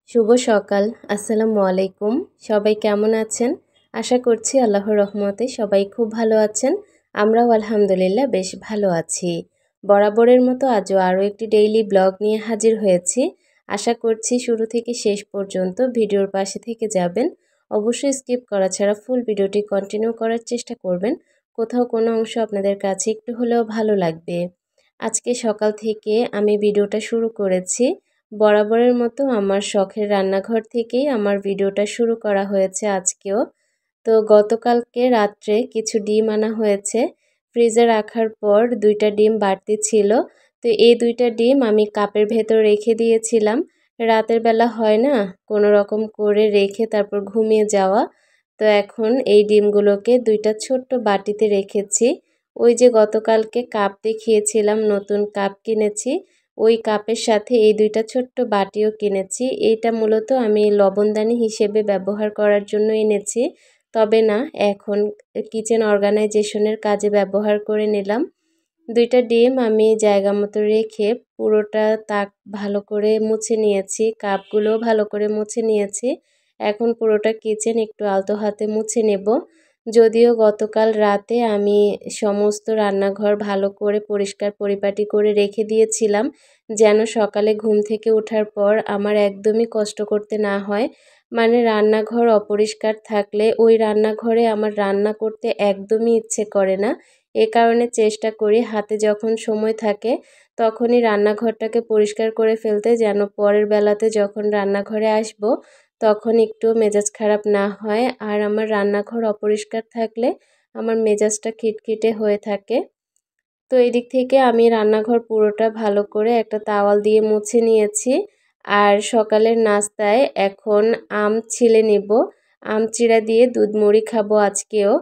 শুভ সকাল। আসসালামু আলাইকুম। সবাই কেমন আছেন? আশা করছি আল্লাহর রহমতে সবাই খুব ভালো আছেন। আমরাও আলহামদুলিল্লাহ বেশ ভালো আছি। বরাবরের মতো আজও আরও একটি ডেইলি ব্লগ নিয়ে হাজির হয়েছি। আশা করছি শুরু থেকে শেষ পর্যন্ত ভিডিওর পাশে থেকে যাবেন। অবশ্যই স্কিপ করা ছাড়া ফুল ভিডিওটি কন্টিনিউ করার চেষ্টা করবেন। কোথাও কোনো অংশ আপনাদের কাছে একটু হলেও ভালো লাগবে। আজকে সকাল থেকে আমি ভিডিওটা শুরু করেছি। বরাবরের মতো আমার শখের রান্নাঘর থেকেই আমার ভিডিওটা শুরু করা হয়েছে আজকেও। তো গতকালকে রাত্রে কিছু ডিম আনা হয়েছে। ফ্রিজে রাখার পর 2টা ডিম বাড়তি ছিল। তো এই 2টা ডিম আমি কাপের ভেতর রেখে দিয়েছিলাম। রাতের বেলা হয় না কোনো রকম করে রেখে তারপর ঘুমিয়ে যাওয়া। তো এখন এই ডিমগুলোকে 2টা ছোট্ট বাটিতে রেখেছি। ওই যে গতকালকে কাপ দেখিয়েছিলাম, নতুন কাপ কিনেছি। ওই কাপের সাথে এই 2টা ছোট্ট বাটিও কিনেছি। এইটা মূলত আমি লবণদানি হিসেবে ব্যবহার করার জন্য এনেছি। তবে না, এখন কিচেন অর্গানাইজেশনের কাজে ব্যবহার করে নিলাম। 2টা ডিম আমি জায়গা মতো রেখে পুরোটা তাক ভালো করে মুছে নিয়েছি, কাপগুলোও ভালো করে মুছে নিয়েছি। এখন পুরোটা কিচেন একটু আলতো হাতে মুছে নেব। যদিও গতকাল রাতে আমি সমস্ত রান্নাঘর ভালো করে পরিষ্কার পরিপাটি করে রেখে দিয়েছিলাম, যেন সকালে ঘুম থেকে ওঠার পর আমার একদমই কষ্ট করতে না হয়। মানে রান্নাঘর অপরিষ্কার থাকলে ওই রান্নাঘরে আমার রান্না করতে একদমই ইচ্ছে করে না। এ কারণে চেষ্টা করি হাতে যখন সময় থাকে তখনই রান্নাঘরটাকে পরিষ্কার করে ফেলতে, যেন পরের বেলাতে যখন রান্নাঘরে আসব তখন একটু মেজাজ খারাপ না হয়। আর আমার রান্নাঘর অপরিষ্কার থাকলে আমার মেজাজটা খিটখিটে হয়ে থাকে। তো এদিক থেকে আমি রান্নাঘর পুরোটা ভালো করে একটা তাওয়াল দিয়ে মুছে নিয়েছি। আর সকালের নাস্তায় এখন আম ছিলে নেব। আম চিড়া দিয়ে দুধ মুড়ি খাবো আজকেও।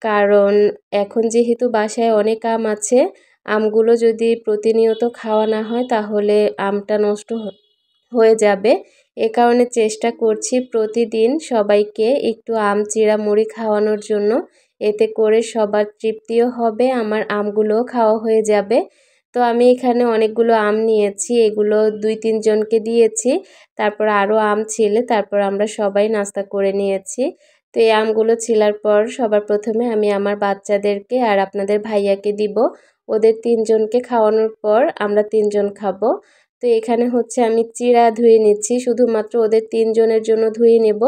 কারণ এখন যেহেতু বাসায় অনেক আম আছে, আমগুলো যদি প্রতিনিয়ত খাওয়া না হয় তাহলে আমটা নষ্ট হয়ে যাবে। এ কারণে চেষ্টা করছি প্রতিদিন সবাইকে একটু আম চিড়া মুড়ি খাওয়ানোর জন্য। এতে করে সবার তৃপ্তিও হবে, আমার আমগুলোও খাওয়া হয়ে যাবে। তো আমি এখানে অনেকগুলো আম নিয়েছি, এগুলো 2-3 জনকে দিয়েছি। তারপর আরও আম ছিলে তারপর আমরা সবাই নাস্তা করে নিয়েছি। তো এই আমগুলো ছিলার পর সবার প্রথমে আমি আমার বাচ্চাদেরকে আর আপনাদের ভাইয়াকে দিব। ওদের 3 জনকে খাওয়ানোর পর আমরা 3 জন খাবো। তো এখানে হচ্ছে আমি চিড়া ধুয়ে নিচ্ছি, শুধুমাত্র ওদের 3 জনের জন্য ধুয়ে নেব,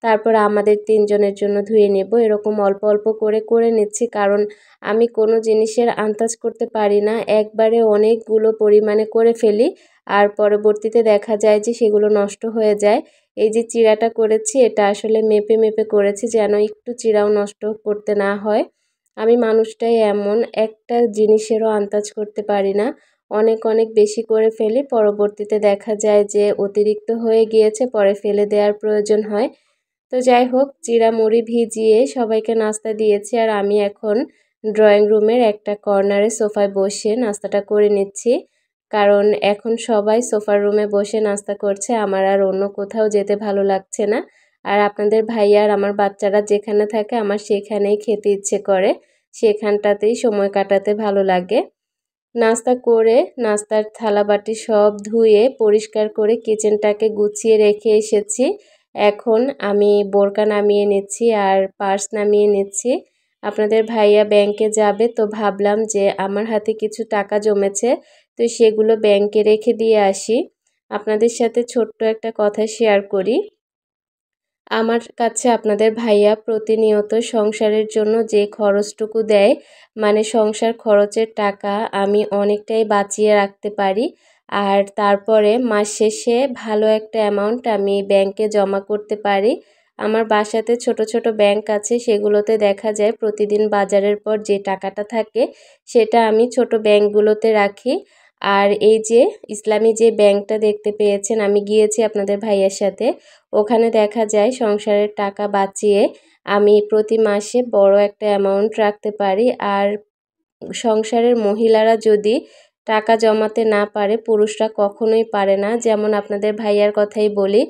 তারপর আমাদের 3 জনের জন্য ধুয়ে নেব। এরকম অল্প অল্প করে নিচ্ছি, কারণ আমি কোনো জিনিসের আন্দাজ করতে পারি না, একবারে অনেকগুলো পরিমাণে করে ফেলি আর পরবর্তীতে দেখা যায় যে সেগুলো নষ্ট হয়ে যায়। এই যে চিড়াটা করেছি এটা আসলে মেপে মেপে করেছি, যেন একটু চিড়াও নষ্ট করতে না হয়। আমি মানুষটাই এমন, একটা জিনিসেরও আন্দাজ করতে পারি না, অনেক অনেক বেশি করে ফেলি, পরবর্তীতে দেখা যায় যে অতিরিক্ত হয়ে গিয়েছে, পরে ফেলে দেওয়ার প্রয়োজন হয়। তো যাই হোক, চিড়া মুড়ি ভিজিয়ে সবাইকে নাস্তা দিয়েছি আর আমি এখন ড্রয়িং রুমের একটা কর্নারে সোফায় বসে নাস্তাটা করে নিচ্ছি। কারণ এখন সবাই সোফার রুমে বসে নাস্তা করছে, আমার আর অন্য কোথাও যেতে ভালো লাগছে না। আর আপনাদের ভাইয়া আর আমার বাচ্চারা যেখানে থাকে আমার সেখানেই খেতে ইচ্ছে করে, সেখানটাতেই সময় কাটাতে ভালো লাগে। নাস্তা করে নাস্তার থালাবাটি সব ধুয়ে পরিষ্কার করে কিচেনটাকে গুছিয়ে রেখে এসেছি। এখন আমি বোরকা নামিয়ে নিচ্ছি আর পার্স নামিয়ে নিচ্ছি। আপনাদের ভাইয়া ব্যাংকে যাবে, তো ভাবলাম যে আমার হাতে কিছু টাকা জমেছে, তো সেগুলো ব্যাংকে রেখে দিয়ে আসি। আপনাদের সাথে ছোট্ট একটা কথা শেয়ার করি। আমার কাছে আপনাদের ভাইয়া প্রতিনিয়ত সংসারের জন্য যে খরচটুকু দেয়, মানে সংসার খরচের টাকা আমি অনেকটাই বাঁচিয়ে রাখতে পারি। আর তারপরে মাস শেষে ভালো একটা অ্যামাউন্ট আমি ব্যাংকে জমা করতে পারি। আমার বাসাতে ছোট ছোট ব্যাংক আছে, সেগুলোতে দেখা যায় প্রতিদিন বাজারের পর যে টাকাটা থাকে সেটা আমি ছোট ব্যাংকগুলোতে রাখি। আর এই যে ইসলামী যে ব্যাংকটা দেখতে পেয়েছেন, আমি গিয়েছি আপনাদের ভাইয়ার সাথে, ওখানে দেখা যায় সংসারের টাকা বাঁচিয়ে আমি প্রতি মাসে বড় একটা অ্যামাউন্ট রাখতে পারি। আর সংসারের মহিলারা যদি টাকা জমাতে না পারে, পুরুষরা কখনোই পারে না। যেমন আপনাদের ভাইয়ার কথাই বলি,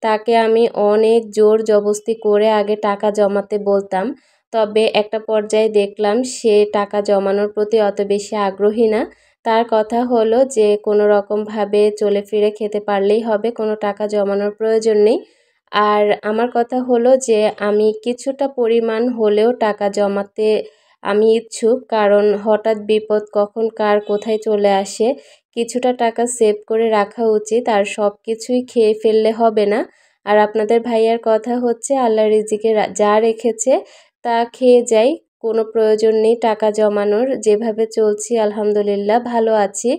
তাকে আমি অনেক জোর জবস্তি করে আগে টাকা জমাতে বলতাম, তবে একটা পর্যায়ে দেখলাম সে টাকা জমানোর প্রতি অত বেশি আগ্রহী না। তার কথা হলো যে কোনো রকমভাবে চলে ফিরে খেতে পারলেই হবে, কোনো টাকা জমানোর প্রয়োজন নেই। আর আমার কথা হলো যে আমি কিছুটা পরিমাণ হলেও টাকা জমাতে আমি ইচ্ছুক, কারণ হঠাৎ বিপদ কখন কার কোথায় চলে আসে। কিছুটা টাকা সেভ করে রাখা উচিত, আর সব কিছুই খেয়ে ফেললে হবে না। আর আপনাদের ভাইয়ার কথা হচ্ছে আল্লাহ রিজিকে যা রেখেছে তা খেয়ে যাই, কোনো প্রয়োজন নেই টাকা জমানোর। যেভাবে চলছি আলহামদুলিল্লাহ ভালো আছি,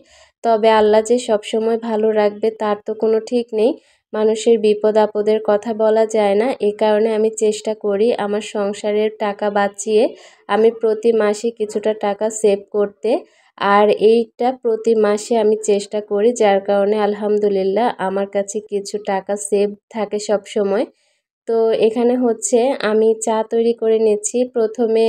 তবে আল্লাহ যে সবসময় ভালো রাখবে তার তো কোনো ঠিক নেই। মানুষের বিপদ আপদের কথা বলা যায় না, এ কারণে আমি চেষ্টা করি আমার সংসারের টাকা বাঁচিয়ে আমি প্রতি মাসে কিছুটা টাকা সেভ করতে। আর এইটা প্রতি মাসে আমি চেষ্টা করি, যার কারণে আলহামদুলিল্লাহ আমার কাছে কিছু টাকা সেভ থাকে সব সময়। তো এখানে হচ্ছে আমি চা তৈরি করে নিচ্ছি। প্রথমে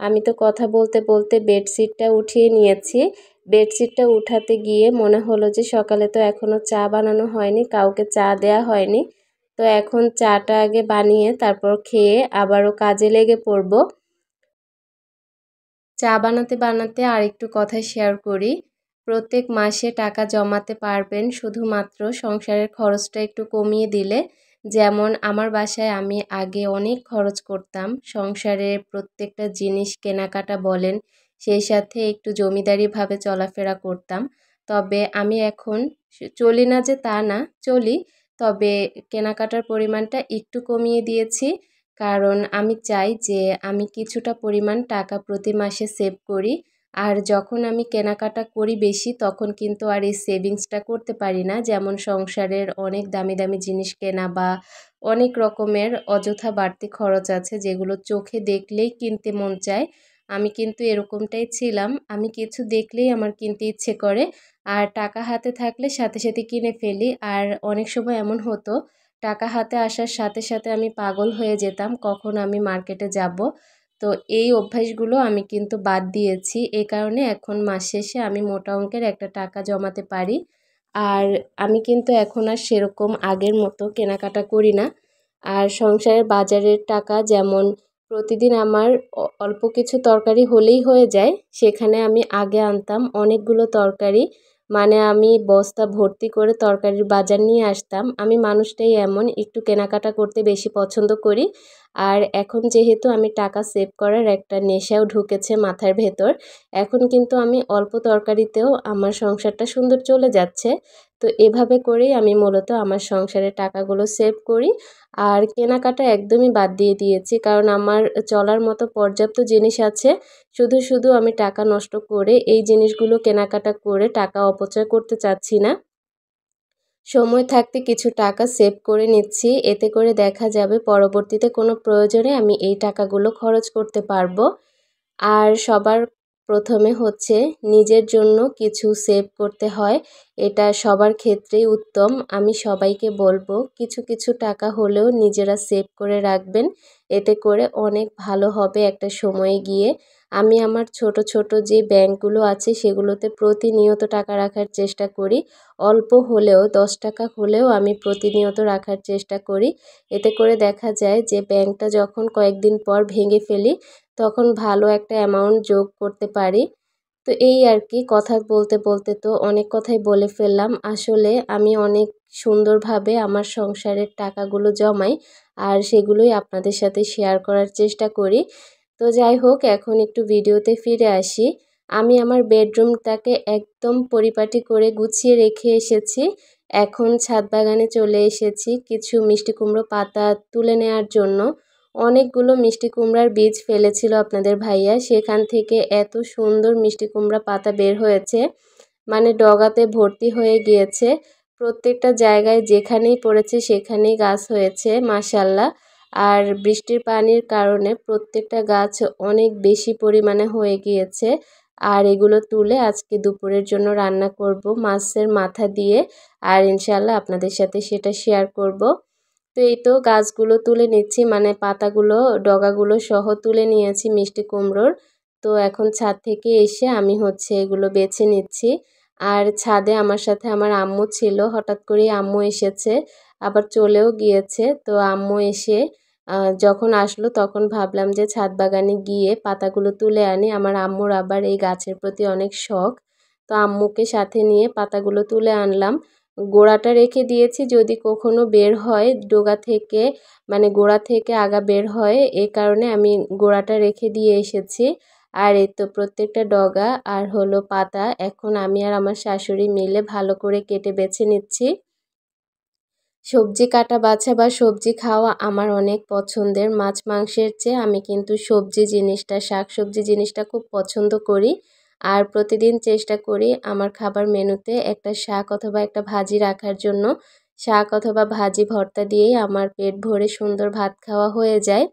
আমি তো কথা বলতে বলতে বেডশিটটা উঠিয়ে নিয়েছি। বেডশিটটা উঠাতে গিয়ে মনে হলো যে সকালে তো এখনও চা বানানো হয়নি, কাউকে চা দেয়া হয়নি। তো এখন চাটা আগে বানিয়ে তারপর খেয়ে আবারও কাজে লেগে পড়ব। চা বানাতে বানাতে আরেকটু কথা শেয়ার করি। প্রত্যেক মাসে টাকা জমাতে পারবেন শুধুমাত্র সংসারের খরচটা একটু কমিয়ে দিলে। যেমন আমার বাসায় আমি আগে অনেক খরচ করতাম, সংসারের প্রত্যেকটা জিনিস কেনাকাটা বলেন, সেই সাথে একটু জমিদারিভাবে চলাফেরা করতাম। তবে আমি এখন চলি না যে তা না, চলি, তবে কেনাকাটার পরিমাণটা একটু কমিয়ে দিয়েছি। কারণ আমি চাই যে আমি কিছুটা পরিমাণ টাকা প্রতি মাসে সেভ করি। আর যখন আমি কেনাকাটা করি বেশি, তখন কিন্তু আর এই সেভিংসটা করতে পারি না। যেমন সংসারের অনেক দামি দামি জিনিস কেনা বা অনেক রকমের অযথা বাড়তি খরচ আছে যেগুলো চোখে দেখলেই কিনতে মন চায়। আমি কিন্তু এরকমটাই ছিলাম, আমি কিছু দেখলেই আমার কিনতে ইচ্ছে করে, আর টাকা হাতে থাকলে সাথে সাথে কিনে ফেলি। আর অনেক সময় এমন হতো টাকা হাতে আসার সাথে সাথে আমি পাগল হয়ে যেতাম কখন আমি মার্কেটে যাব। তো এই অভ্যাসগুলো আমি কিন্তু বাদ দিয়েছি, এই কারণে এখন মাস শেষে আমি মোটা অঙ্কের একটা টাকা জমাতে পারি। আর আমি কিন্তু এখন আর সেরকম আগের মতো কেনাকাটা করি না। আর সংসারের বাজারের টাকা যেমন প্রতিদিন আমার অল্প কিছু তরকারি হলেই হয়ে যায়, সেখানে আমি আগে আনতাম অনেকগুলো তরকারি, মানে আমি বস্তা ভর্তি করে তরকারির বাজার নিয়ে আসতাম। আমি মানুষটাই এমন, একটু কেনাকাটা করতে বেশি পছন্দ করি। আর এখন যেহেতু আমি টাকা সেভ করার একটা নেশাও ঢুকেছে মাথার ভেতর, এখন কিন্তু আমি অল্প তরকারিতেও আমার সংসারটা সুন্দর চলে যাচ্ছে। তো এভাবে করেই আমি মূলত আমার সংসারের টাকাগুলো সেভ করি। আর কেনাকাটা একদমই বাদ দিয়ে দিয়েছি, কারণ আমার চলার মতো পর্যাপ্ত জিনিস আছে। শুধু শুধু আমি টাকা নষ্ট করে এই জিনিসগুলো কেনাকাটা করে টাকা অপচয় করতে চাচ্ছি না। সময় থাকতে কিছু টাকা সেভ করে নিচ্ছি, এতে করে দেখা যাবে পরবর্তীতে কোনো প্রয়োজনে আমি এই টাকাগুলো খরচ করতে পারবো। আর সবার প্রথমে হচ্ছে নিজের জন্য কিছু সেভ করতে হয়, এটা সবার ক্ষেত্রেই উত্তম। আমি সবাইকে বলবো কিছু কিছু টাকা হলেও নিজেরা সেভ করে রাখবেন, এতে করে অনেক ভালো হবে একটা সময়ে গিয়ে। আমি আমার ছোট ছোট যে ব্যাংকগুলো আছে সেগুলোতে প্রতিনিয়ত টাকা রাখার চেষ্টা করি। অল্প হলেও 10 টাকা হলেও আমি প্রতিনিয়ত রাখার চেষ্টা করি। এতে করে দেখা যায় যে ব্যাংকটা যখন কয়েকদিন পর ভেঙে ফেলি, তখন ভালো একটা অ্যামাউন্ট যোগ করতে পারি। তো এই আর কি, কথা বলতে বলতে তো অনেক কথাই বলে ফেললাম। আসলে আমি অনেক সুন্দরভাবে আমার সংসারের টাকাগুলো জমাই, আর সেগুলোই আপনাদের সাথে শেয়ার করার চেষ্টা করি। তো যাই হোক, এখন একটু ভিডিওতে ফিরে আসি। আমি আমার বেডরুমটাকে একদম পরিপাটি করে গুছিয়ে রেখে এসেছি। এখন ছাদ বাগানে চলে এসেছি কিছু মিষ্টি কুমড়ো পাতা তুলে নেওয়ার জন্য। অনেকগুলো মিষ্টি কুমড়ার বীজ ফেলেছিল আপনাদের ভাইয়া, সেখান থেকে এত সুন্দর মিষ্টি কুমড়া পাতা বের হয়েছে, মানে ডগাতে ভর্তি হয়ে গিয়েছে। প্রত্যেকটা জায়গায় যেখানেই পড়েছে সেখানেই গাছ হয়েছে মাশাল্লাহ। আর বৃষ্টির পানির কারণে প্রত্যেকটা গাছ অনেক বেশি পরিমাণে হয়ে গিয়েছে। আর এগুলো তুলে আজকে দুপুরের জন্য রান্না করব মাছের মাথা দিয়ে, আর ইনশাল্লাহ আপনাদের সাথে সেটা শেয়ার করব। তো এই তো গাছগুলো তুলে নিচ্ছি, মানে পাতাগুলো ডগাগুলো সহ তুলে নিয়েছি মিষ্টি কুমড়োর। তো এখন ছাদ থেকে এসে আমি হচ্ছে এগুলো বেছে নিচ্ছি। আর ছাদে আমার সাথে আমার আম্মু ছিল, হঠাৎ করেই আম্মু এসেছে, আবার চলেও গিয়েছে। তো আম্মু এসে যখন আসলো তখন ভাবলাম যে ছাদ বাগানে গিয়ে পাতাগুলো তুলে আনি। আমার আম্মুর আবার এই গাছের প্রতি অনেক শখ, তো আম্মুকে সাথে নিয়ে পাতাগুলো তুলে আনলাম। গোড়াটা রেখে দিয়েছি, যদি কখনো বের হয় ডগা থেকে, মানে গোড়া থেকে আগা বের হয়, এই কারণে আমি গোড়াটা রেখে দিয়ে এসেছি। আর এই তো প্রত্যেকটা ডগা আর হলো পাতা এখন আমি আর আমার শাশুড়ি মিলে ভালো করে কেটে বেছে নিচ্ছি। সবজি কাটা বাছা বা সবজি খাওয়া আমার অনেক পছন্দের। মাছ মাংসের চেয়ে আমি কিন্তু সবজি জিনিসটা, শাক সবজি জিনিসটা খুব পছন্দ করি। আর প্রতিদিন চেষ্টা করি আমার খাবার মেনুতে একটা শাক অথবা একটা ভাজি রাখার জন্য। শাক অথবা ভাজি ভর্তা দিয়েই আমার পেট ভরে সুন্দর ভাত খাওয়া হয়ে যায়।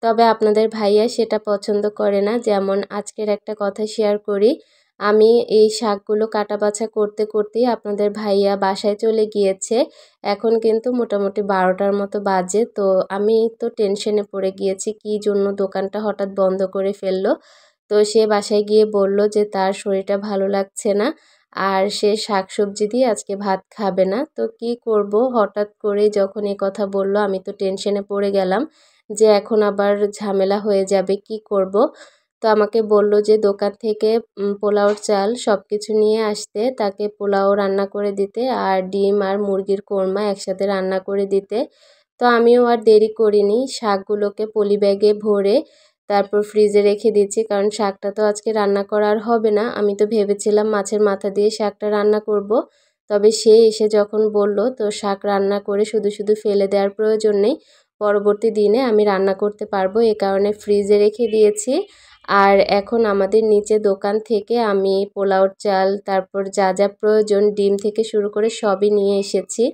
তবে আপনাদের ভাইয়া সেটা পছন্দ করে না। যেমন আজকের একটা কথা শেয়ার করি, আমি এই শাকগুলো কাটা বাছা করতে করতেই আপনাদের ভাইয়া বাসায় চলে গিয়েছে। এখন কিন্তু মোটামুটি 12টার মতো বাজে। তো আমি তো টেনশনে পড়ে গিয়েছি কী জন্য দোকানটা হঠাৎ বন্ধ করে ফেললো। তো সে বাসায় গিয়ে বলল যে তার শরীরটা ভালো লাগছে না, আর সে শাকসবজি দিয়ে আজকে ভাত খাবে না। তো কি করব, হঠাৎ করে যখন এই কথা বলল আমি তো টেনশনে পড়ে গেলাম যে এখন আবার ঝামেলা হয়ে যাবে, কি করব। তো আমাকে বলল যে দোকান থেকে পোলাওর চাল সব কিছু নিয়ে আসতে, তাকে পোলাও রান্না করে দিতে আর ডিম আর মুরগির কোরমা একসাথে রান্না করে দিতে। তো আমিও আর দেরি করিনি, শাকগুলোকে পলি ব্যাগে ভরে তারপর ফ্রিজে রেখে দিচ্ছি, কারণ শাকটা তো আজকে রান্না করা আর হবে না। আমি তো ভেবেছিলাম মাছের মাথা দিয়ে শাকটা রান্না করব। তবে সে এসে যখন বলল তো শাক রান্না করে শুধু শুধু ফেলে দেওয়ার প্রয়োজন নেই, পরবর্তী দিনে আমি রান্না করতে পারবো, এ কারণে ফ্রিজে রেখে দিয়েছি। আর এখন আমাদের নিচে দোকান থেকে আমি পোলাওর চাল, তারপর যা যা প্রয়োজন ডিম থেকে শুরু করে সবই নিয়ে এসেছি।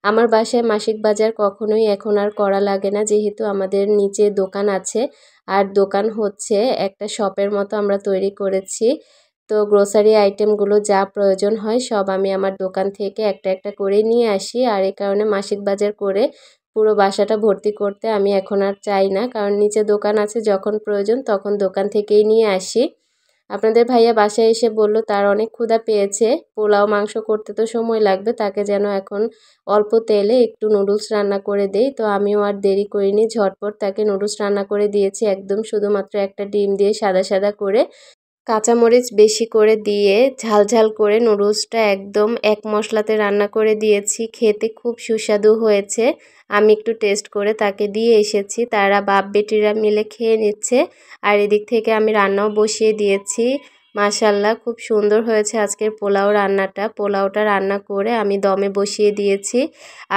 আমার বাসায় মাসিক বাজার কখনোই এখন আর করা লাগে না, যেহেতু আমাদের নিচে দোকান আছে। আর দোকান হচ্ছে একটা শপের মতো আমরা তৈরি করেছি। তো গ্রোসারি আইটেমগুলো যা প্রয়োজন হয় সব আমি আমার দোকান থেকে একটা একটা করে নিয়ে আসি। আর এই কারণে মাসিক বাজার করে পুরো বাসাটা ভর্তি করতে আমি এখন আর চাই না, কারণ নিচে দোকান আছে, যখন প্রয়োজন তখন দোকান থেকেই নিয়ে আসি। আপনাদের ভাইয়া বাসায় এসে বলল তার অনেক ক্ষুধা পেয়েছে, পোলাও মাংস করতে তো সময় লাগবে, তাকে যেন এখন অল্প তেলে একটু নুডলস রান্না করে দেই। তো আমিও আর দেরি করিনি, ঝটপট তাকে নুডলস রান্না করে দিয়েছি, একদম শুধুমাত্র একটা ডিম দিয়ে সাদা সাদা করে, কাঁচামরিচ বেশি করে দিয়ে ঝাল ঝাল করে নুডলসটা একদম এক মশলাতে রান্না করে দিয়েছি। খেতে খুব সুস্বাদু হয়েছে। আমি একটু টেস্ট করে তাকে দিয়ে এসেছি, তারা বাপ বেটিরা মিলে খেয়ে নিচ্ছে। আর এদিক থেকে আমি রান্নাও বসিয়ে দিয়েছি। মাশাল্লাহ খুব সুন্দর হয়েছে আজকের পোলাও রান্নাটা। পোলাওটা রান্না করে আমি দমে বসিয়ে দিয়েছি।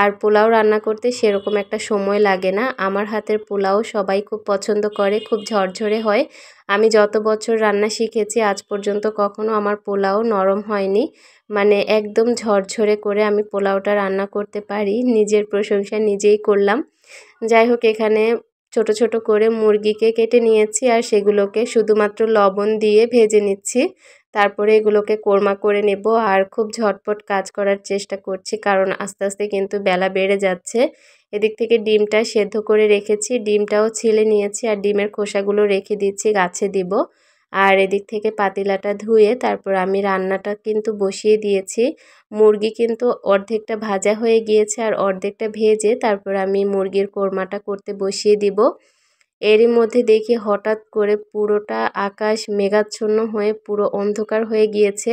আর পোলাও রান্না করতে সেরকম একটা সময় লাগে না। আমার হাতের পোলাও সবাই খুব পছন্দ করে, খুব ঝরঝরে হয়। আমি যত বছর রান্না শিখেছি আজ পর্যন্ত কখনো আমার পোলাও নরম হয়নি, মানে একদম ঝরঝরে করে আমি পোলাওটা রান্না করতে পারি। নিজের প্রশংসা নিজেই করলাম। যাই হোক, এখানে ছোট ছোট করে মুরগিকে কেটে নিয়েছি আর সেগুলোকে শুধুমাত্র লবণ দিয়ে ভেজে নিচ্ছি। তারপরে এগুলোকে কোরমা করে নেব। আর খুব ঝটপট কাজ করার চেষ্টা করছি, কারণ আস্তে আস্তে কিন্তু বেলা বেড়ে যাচ্ছে। এদিক থেকে ডিমটা সেদ্ধ করে রেখেছি, ডিমটাও ছিলে নিয়েছি আর ডিমের খোসাগুলো রেখে দিচ্ছি, গাছে দিব। আর এদিক থেকে পাতিলাটা ধুয়ে তারপর আমি রান্নাটা কিন্তু বসিয়ে দিয়েছি। মুরগি কিন্তু অর্ধেকটা ভাজা হয়ে গিয়েছে আর অর্ধেকটা ভেজে তারপর আমি মুরগির কোরমাটা করতে বসিয়ে দিব। এরই মধ্যে দেখি হঠাৎ করে পুরোটা আকাশ মেঘাচ্ছন্ন হয়ে পুরো অন্ধকার হয়ে গিয়েছে।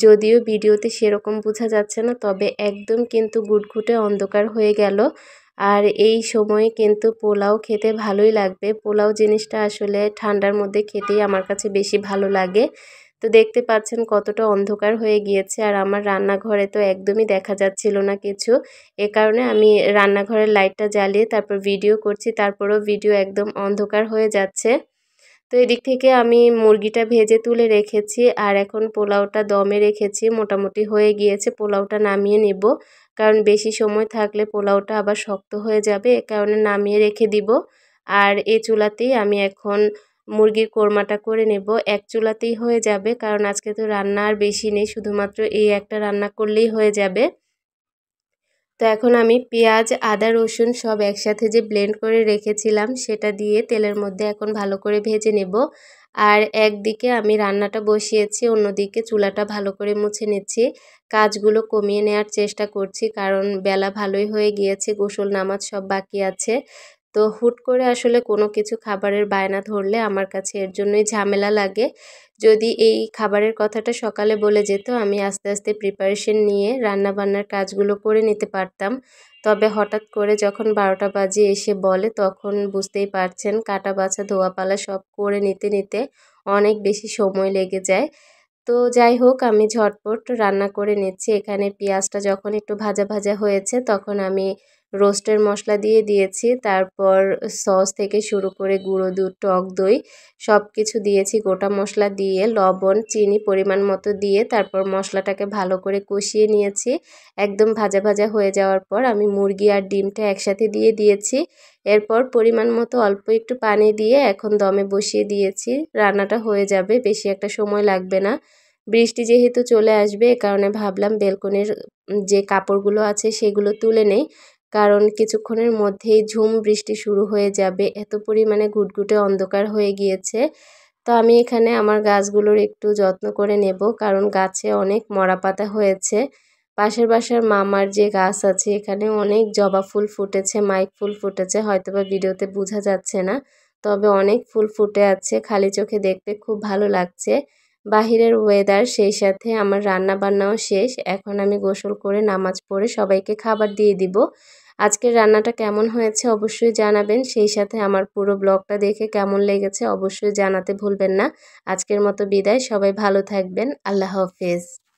যদিও ভিডিওতে সেরকম বোঝা যাচ্ছে না, তবে একদম কিন্তু গুটগুটে অন্ধকার হয়ে গেল। আর এই সময়ে কিন্তু পোলাও খেতে ভালোই লাগবে। পোলাও জিনিসটা আসলে ঠান্ডার মধ্যে খেতেই আমার কাছে বেশি ভালো লাগে। তো দেখতে পাচ্ছেন কতটা অন্ধকার হয়ে গিয়েছে, আর আমার রান্নাঘরে তো একদমই দেখা যাচ্ছিল না কিছু। এ কারণে আমি রান্নাঘরের লাইটটা জ্বালিয়ে তারপর ভিডিও করছি, তারপরেও ভিডিও একদম অন্ধকার হয়ে যাচ্ছে। তো এদিক থেকে আমি মুরগিটা ভেজে তুলে রেখেছি আর এখন পোলাওটা দমে রেখেছি, মোটামুটি হয়ে গিয়েছে। পোলাওটা নামিয়ে নেব, কারণ বেশি সময় থাকলে পোলাওটা আবার শক্ত হয়ে যাবে, এ কারণে নামিয়ে রেখে দিব। আর এই চুলাতেই আমি এখন মুরগির কোরমাটা করে নেব। এক চুলাতেই হয়ে যাবে, কারণ আজকে তো রান্না আর বেশি নেই, শুধুমাত্র এই একটা রান্না করলেই হয়ে যাবে। তো এখন আমি পেঁয়াজ, আদা, রসুন সব একসাথে যে ব্লেন্ড করে রেখেছিলাম সেটা দিয়ে তেলের মধ্যে এখন ভালো করে ভেজে নেব। আর একদিকে আমি রান্নাটা বসিয়েছি, অন্যদিকে চুলাটা ভালো করে মুছে নিচ্ছি। কাজগুলো কমিয়ে নেওয়ার চেষ্টা করছি, কারণ বেলা ভালোই হয়ে গিয়েছে, গোসল নামাজ সব বাকি আছে। তো হুট করে আসলে কোনো কিছু খাবারের বায়না ধরলে আমার কাছে এর জন্যই ঝামেলা লাগে। যদি এই খাবারের কথাটা সকালে বলে যেত, আমি আস্তে আস্তে প্রিপারেশন নিয়ে রান্নাবান্নার কাজগুলো করে নিতে পারতাম। তবে হঠাৎ করে যখন 12টা বাজে এসে বলে, তখন বুঝতেই পারছেন কাটা বাছা ধোয়াপালা সব করে নিতে নিতে অনেক বেশি সময় লেগে যায়। তো যাই হোক, আমি ঝটপট রান্না করে নিচ্ছি। এখানে পেঁয়াজটা যখন একটু ভাজা ভাজা হয়েছে তখন আমি রোস্টের মশলা দিয়ে দিয়েছি। তারপর সস থেকে শুরু করে গুঁড়ো দুধ, টক দই সব কিছু দিয়েছি। গোটা মশলা দিয়ে লবণ, চিনি পরিমাণ মতো দিয়ে তারপর মশলাটাকে ভালো করে কষিয়ে নিয়েছি। একদম ভাজা ভাজা হয়ে যাওয়ার পর আমি মুরগি আর ডিমটা একসাথে দিয়ে দিয়েছি। এরপর পরিমাণ মতো অল্প একটু পানি দিয়ে এখন দমে বসিয়ে দিয়েছি। রান্নাটা হয়ে যাবে, বেশি একটা সময় লাগবে না। বৃষ্টি যেহেতু চলে আসবে, এ কারণে ভাবলাম বেলকনির যে কাপড়গুলো আছে সেগুলো তুলে নেই, কারণ কিছুক্ষণের মধ্যেই ঝুম বৃষ্টি শুরু হয়ে যাবে। এত পরিমাণে ঘুটঘুটে অন্ধকার হয়ে গিয়েছে। তো আমি এখানে আমার গাছগুলোর একটু যত্ন করে নেব, কারণ গাছে অনেক মরা পাতা হয়েছে। পাশের বাসার মামার যে গাছ আছে এখানে অনেক জবা ফুল ফুটেছে, মাইক ফুল ফুটেছে, হয়তোবা ভিডিওতে বোঝা যাচ্ছে না, তবে অনেক ফুল ফুটে আছে। খালি চোখে দেখতে খুব ভালো লাগছে। বাহিরের ওয়েদার, সেই সাথে আমার রান্না বান্নাও শেষ। এখন আমি গোসল করে নামাজ পড়ে সবাইকে খাবার দিয়ে দিব। আজকের রান্নাটা কেমন হয়েছে অবশ্যই জানাবেন। সেই সাথে আমার পুরো ব্লগটা দেখে কেমন লেগেছে অবশ্যই জানাতে ভুলবেন না। আজকের মতো বিদায়, সবাই ভালো থাকবেন। আল্লাহ হাফেজ।